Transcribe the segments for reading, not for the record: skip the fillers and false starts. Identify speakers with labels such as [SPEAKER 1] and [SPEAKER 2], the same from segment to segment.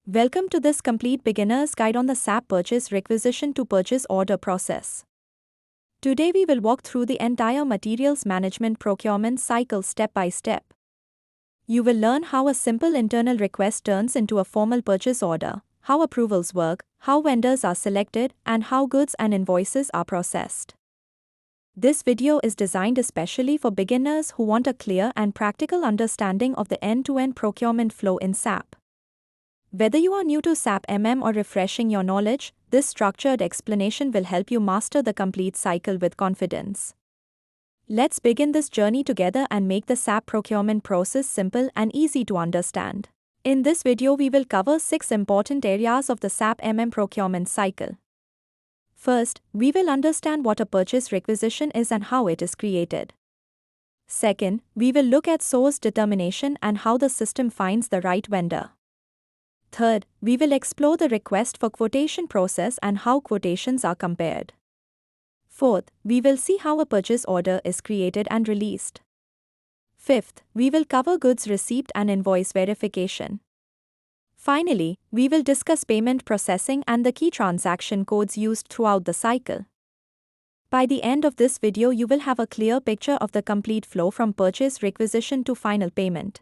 [SPEAKER 1] Welcome to this complete beginner's guide on the SAP Purchase Requisition to Purchase Order process. Today we will walk through the entire Materials Management procurement cycle step by step. You will learn how a simple internal request turns into a formal purchase order, how approvals work, how vendors are selected, and how goods and invoices are processed. This video is designed especially for beginners who want a clear and practical understanding of the end-to-end procurement flow in SAP. Whether you are new to SAP MM or refreshing your knowledge, this structured explanation will help you master the complete cycle with confidence. Let's begin this journey together and make the SAP procurement process simple and easy to understand. In this video, we will cover 6 important areas of the SAP MM Procurement Cycle. First, we will understand what a purchase requisition is and how it is created. Second, we will look at source determination and how the system finds the right vendor. Third, we will explore the request for quotation process and how quotations are compared. Fourth, we will see how a purchase order is created and released. Fifth, we will cover goods receipt and invoice verification. Finally, we will discuss payment processing and the key transaction codes used throughout the cycle. By the end of this video, you will have a clear picture of the complete flow from purchase requisition to final payment.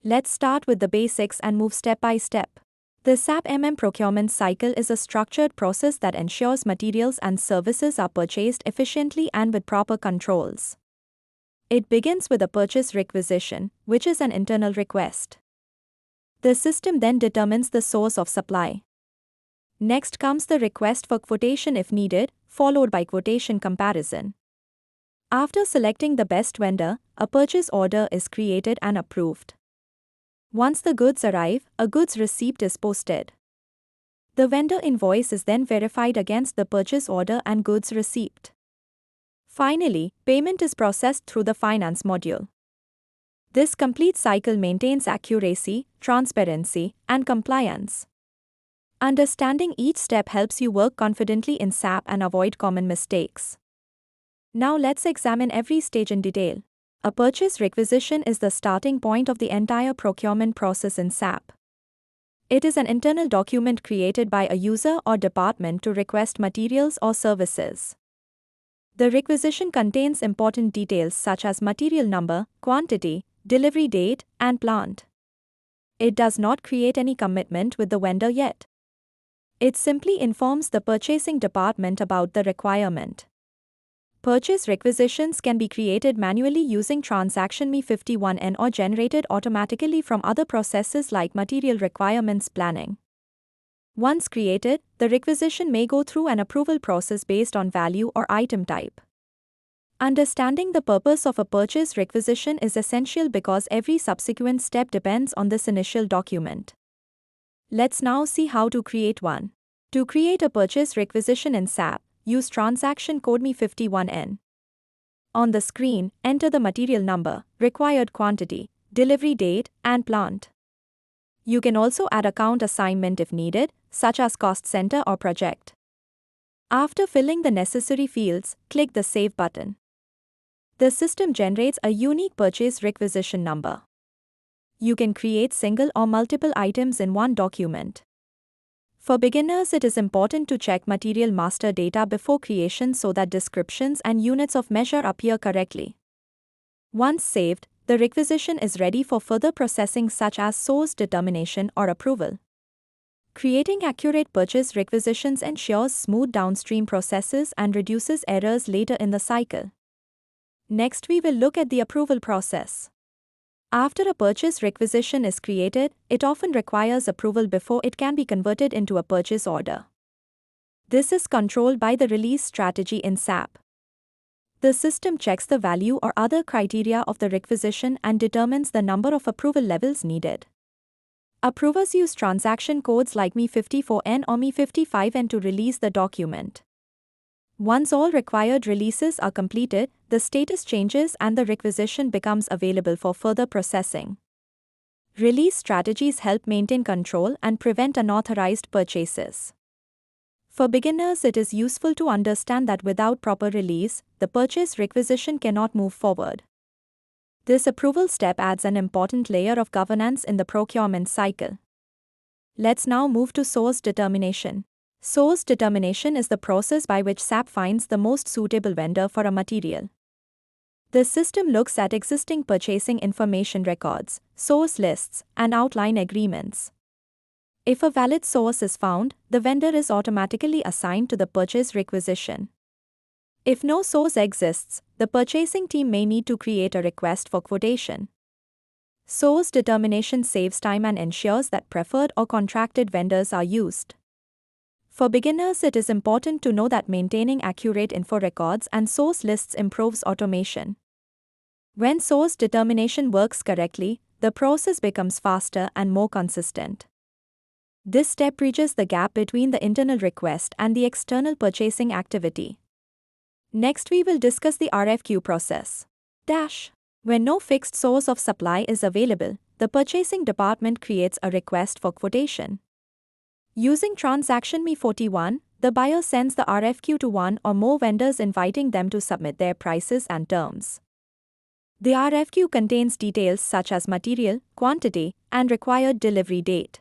[SPEAKER 1] Let's start with the basics and move step by step. The SAP MM procurement cycle is a structured process that ensures materials and services are purchased efficiently and with proper controls. It begins with a purchase requisition, which is an internal request. The system then determines the source of supply. Next comes the request for quotation if needed, followed by quotation comparison. After selecting the best vendor, a purchase order is created and approved. Once the goods arrive, a goods receipt is posted. The vendor invoice is then verified against the purchase order and goods receipt. Finally, payment is processed through the finance module. This complete cycle maintains accuracy, transparency, and compliance. Understanding each step helps you work confidently in SAP and avoid common mistakes. Now let's examine every stage in detail. A purchase requisition is the starting point of the entire procurement process in SAP. It is an internal document created by a user or department to request materials or services. The requisition contains important details such as material number, quantity, delivery date, and plant. It does not create any commitment with the vendor yet. It simply informs the purchasing department about the requirement. Purchase requisitions can be created manually using Transaction MI51N or generated automatically from other processes like Material Requirements Planning. Once created, the requisition may go through an approval process based on value or item type. Understanding the purpose of a purchase requisition is essential because every subsequent step depends on this initial document. Let's now see how to create one. To create a purchase requisition in SAP, use transaction code MI51N. On the screen, enter the material number, required quantity, delivery date, and plant. You can also add account assignment if needed, such as cost center or project. After filling the necessary fields, click the Save button. The system generates a unique purchase requisition number. You can create single or multiple items in one document. For beginners, it is important to check material master data before creation so that descriptions and units of measure appear correctly. Once saved, the requisition is ready for further processing such as source determination or approval. Creating accurate purchase requisitions ensures smooth downstream processes and reduces errors later in the cycle. Next, we will look at the approval process. After a purchase requisition is created, it often requires approval before it can be converted into a purchase order. This is controlled by the release strategy in SAP. The system checks the value or other criteria of the requisition and determines the number of approval levels needed. Approvers use transaction codes like MI54N or MI55N to release the document. Once all required releases are completed, the status changes and the requisition becomes available for further processing. Release strategies help maintain control and prevent unauthorized purchases. For beginners, it is useful to understand that without proper release, the purchase requisition cannot move forward. This approval step adds an important layer of governance in the procurement cycle. Let's now move to source determination. Source determination is the process by which SAP finds the most suitable vendor for a material. The system looks at existing purchasing information records, source lists, and outline agreements. If a valid source is found, the vendor is automatically assigned to the purchase requisition. If no source exists, the purchasing team may need to create a request for quotation. Source determination saves time and ensures that preferred or contracted vendors are used. For beginners, it is important to know that maintaining accurate info records and source lists improves automation. When source determination works correctly, the process becomes faster and more consistent. This step bridges the gap between the internal request and the external purchasing activity. Next, we will discuss the RFQ process. When no fixed source of supply is available, the purchasing department creates a request for quotation. Using Transaction Me41, the buyer sends the RFQ to one or more vendors inviting them to submit their prices and terms. The RFQ contains details such as material, quantity, and required delivery date.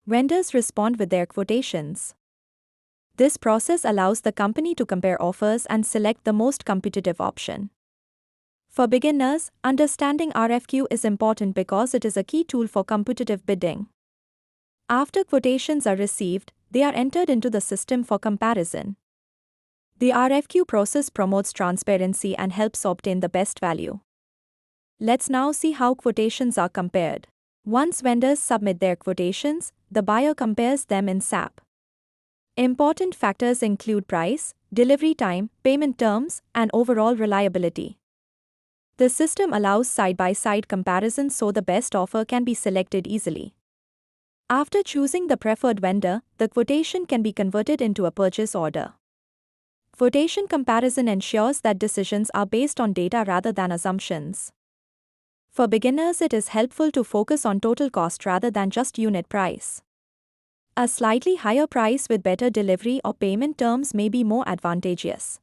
[SPEAKER 1] Vendors respond with their quotations. This process allows the company to compare offers and select the most competitive option. For beginners, understanding RFQ is important because it is a key tool for competitive bidding. After quotations are received, they are entered into the system for comparison. The RFQ process promotes transparency and helps obtain the best value. Let's now see how quotations are compared. Once vendors submit their quotations, the buyer compares them in SAP. Important factors include price, delivery time, payment terms, and overall reliability. The system allows side-by-side comparisons so the best offer can be selected easily. After choosing the preferred vendor, the quotation can be converted into a purchase order. Quotation comparison ensures that decisions are based on data rather than assumptions. For beginners, it is helpful to focus on total cost rather than just unit price. A slightly higher price with better delivery or payment terms may be more advantageous.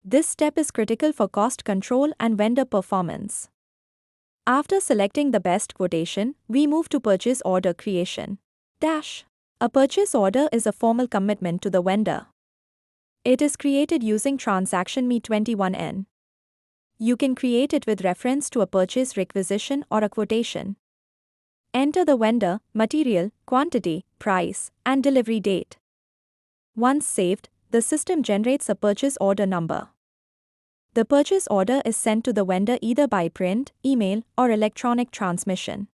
[SPEAKER 1] This step is critical for cost control and vendor performance. After selecting the best quotation, we move to purchase order creation. A purchase order is a formal commitment to the vendor. It is created using Transaction Me21N. You can create it with reference to a purchase requisition or a quotation. Enter the vendor, material, quantity, price, and delivery date. Once saved, the system generates a purchase order number. The purchase order is sent to the vendor either by print, email, or electronic transmission.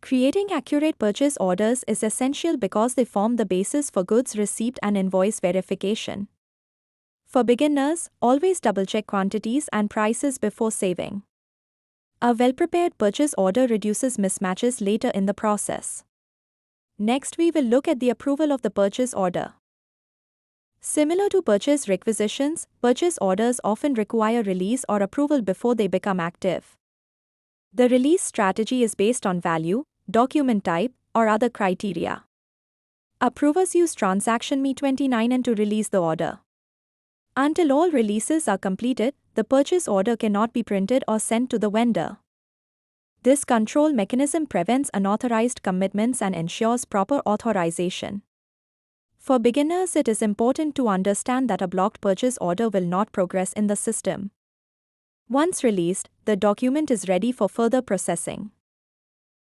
[SPEAKER 1] Creating accurate purchase orders is essential because they form the basis for goods received and invoice verification. For beginners, always double-check quantities and prices before saving. A well-prepared purchase order reduces mismatches later in the process. Next, we will look at the approval of the purchase order. Similar to purchase requisitions, purchase orders often require release or approval before they become active. The release strategy is based on value, document type, or other criteria. Approvers use Transaction Me29N to release the order. Until all releases are completed, the purchase order cannot be printed or sent to the vendor. This control mechanism prevents unauthorized commitments and ensures proper authorization. For beginners, it is important to understand that a blocked purchase order will not progress in the system. Once released, the document is ready for further processing.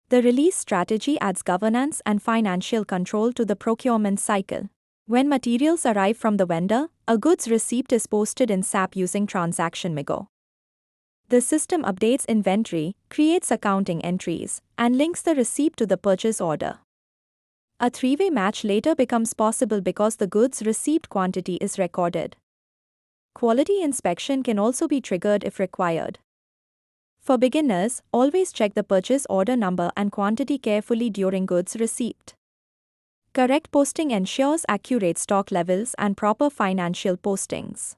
[SPEAKER 1] The release strategy adds governance and financial control to the procurement cycle. When materials arrive from the vendor, a goods receipt is posted in SAP using Transaction MIGO. The system updates inventory, creates accounting entries, and links the receipt to the purchase order. A three-way match later becomes possible because the goods received quantity is recorded. Quality inspection can also be triggered if required. For beginners, always check the purchase order number and quantity carefully during goods receipt. Correct posting ensures accurate stock levels and proper financial postings.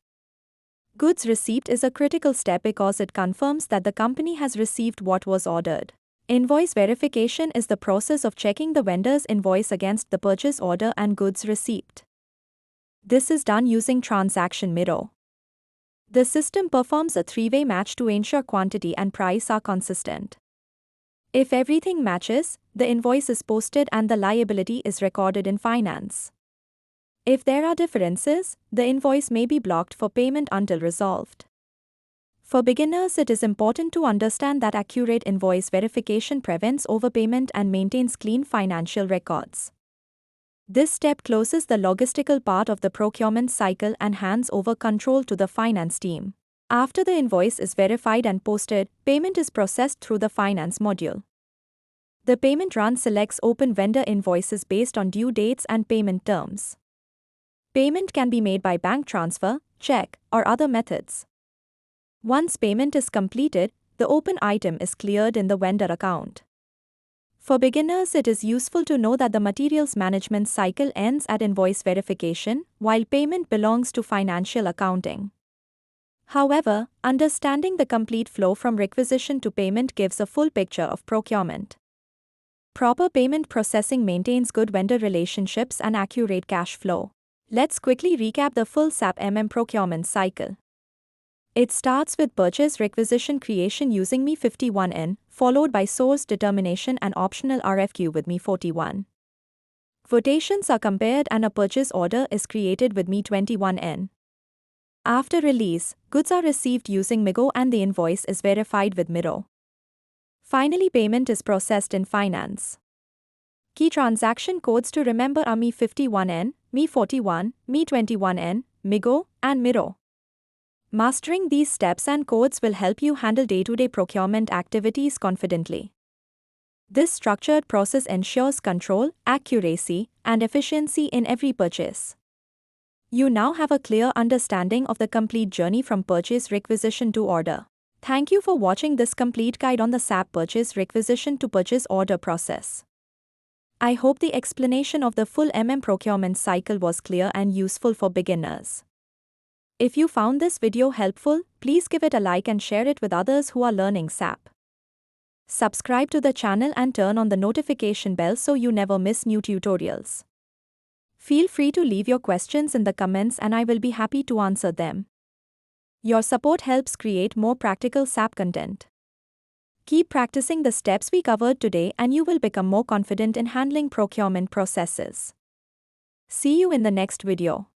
[SPEAKER 1] Goods receipt is a critical step because it confirms that the company has received what was ordered. Invoice verification is the process of checking the vendor's invoice against the purchase order and goods receipt. This is done using Transaction MIRO. The system performs a three-way match to ensure quantity and price are consistent. If everything matches, the invoice is posted and the liability is recorded in finance. If there are differences, the invoice may be blocked for payment until resolved. For beginners, it is important to understand that accurate invoice verification prevents overpayment and maintains clean financial records. This step closes the logistical part of the procurement cycle and hands over control to the finance team. After the invoice is verified and posted, payment is processed through the finance module. The payment run selects open vendor invoices based on due dates and payment terms. Payment can be made by bank transfer, check, or other methods. Once payment is completed, the open item is cleared in the vendor account. For beginners, it is useful to know that the materials management cycle ends at invoice verification, while payment belongs to financial accounting. However, understanding the complete flow from requisition to payment gives a full picture of procurement. Proper payment processing maintains good vendor relationships and accurate cash flow. Let's quickly recap the full SAP MM Procurement Cycle. It starts with purchase requisition creation using MI51N, followed by source determination and optional RFQ with MI41. Quotations are compared and a purchase order is created with MI21N. After release, goods are received using MIGO and the invoice is verified with MIRO. Finally, payment is processed in finance. Key transaction codes to remember are MI51N, MI41, MI21N, MIGO, and MIRO. Mastering these steps and codes will help you handle day-to-day procurement activities confidently. This structured process ensures control, accuracy, and efficiency in every purchase. You now have a clear understanding of the complete journey from purchase requisition to order. Thank you for watching this complete guide on the SAP purchase requisition to purchase order process. I hope the explanation of the full MM procurement cycle was clear and useful for beginners. If you found this video helpful, please give it a like and share it with others who are learning SAP. Subscribe to the channel and turn on the notification bell so you never miss new tutorials. Feel free to leave your questions in the comments and I will be happy to answer them. Your support helps create more practical SAP content. Keep practicing the steps we covered today and you will become more confident in handling procurement processes. See you in the next video.